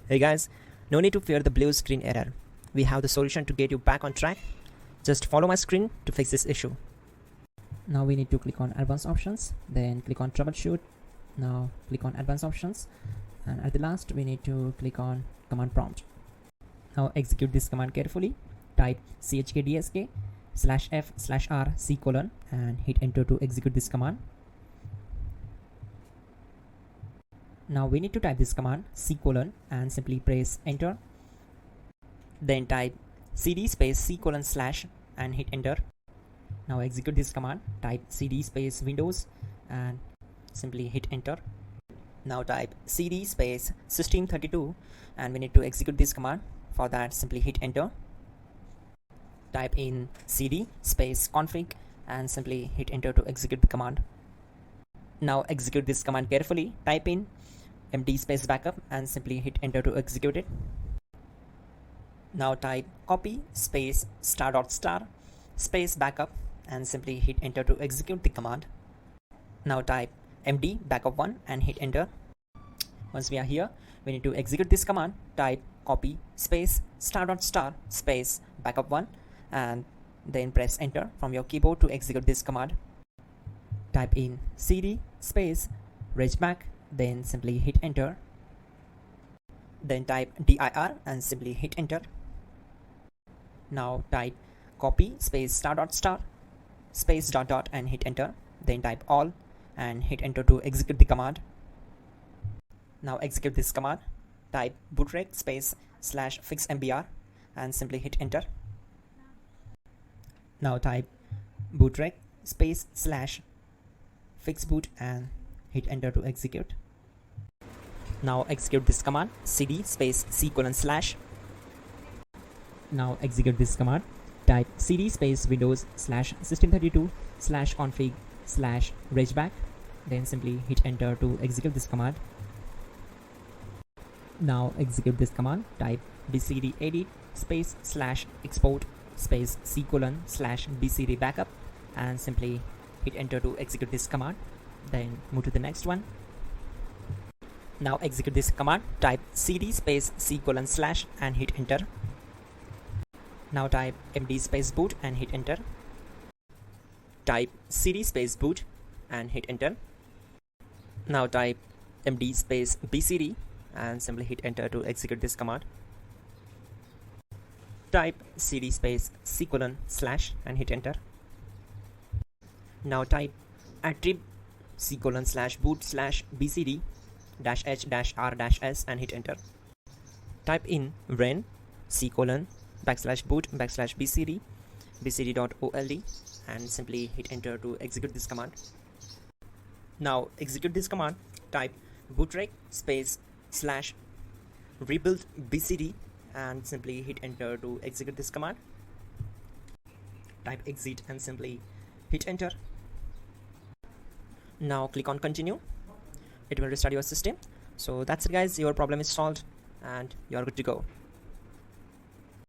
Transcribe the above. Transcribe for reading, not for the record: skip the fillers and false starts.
Hey guys, no need to fear the blue screen error. We have the solution to get you back on track. Just follow my screen to fix this issue. Now we need to click on advanced options, then click on troubleshoot. Now click on advanced options, and at the last we need to click on command prompt. Now execute this command carefully. Type chkdsk/f/r/c:, and hit enter to execute this command. Now we need to type this command c:, and simply press enter. Then type cd space c:/ and hit enter. Now execute this command. Type cd space windows and simply hit enter. Now type cd space system32, and we need to execute this command. For that, simply hit enter. Type in cd space config and simply hit enter to execute the command. Now execute this command carefully. Type in md space backup and simply hit enter to execute it. Now type copy space *** space backup and simply hit enter to execute the command. Now type md backup1 and hit enter. Once we are here, we need to execute this command. Type copy space *** space backup1 and then press enter from your keyboard to execute this command. Type in cd space regback, then simply hit enter. Then type dir and simply hit enter. Now type copy space *** space ... and hit enter. Then type all and hit enter to execute the command. Now execute this command. Type bootrec space /fixmbr and simply hit enter. Now type bootrec space /fixboot and hit enter to execute. Now execute this command cd space c:/. Now execute this command. Type cd space windows /system32/config/regback, then simply hit enter to execute this command. Now execute this command. Type bcd edit space /export space c:/bcd backup and simply hit enter to execute this command. Then move to the next one. Now execute this command. Type cd space c:/ and hit enter. Now type md space boot and hit enter. Type cd space boot and hit enter. Now type md space bcd and simply hit enter to execute this command. Type cd space c:/ and hit enter. Now type attrib c:/boot/bcd -h-r-s and hit enter. Type in ren c:/boot/bcd bcd.old and simply hit enter to execute this command. Now execute this command. Type bootrec space /rebuild bcd and simply hit enter to execute this command. Type exit and simply hit enter. Now click on continue. It will restart your system. So that's it guys, your problem is solved and you're good to go.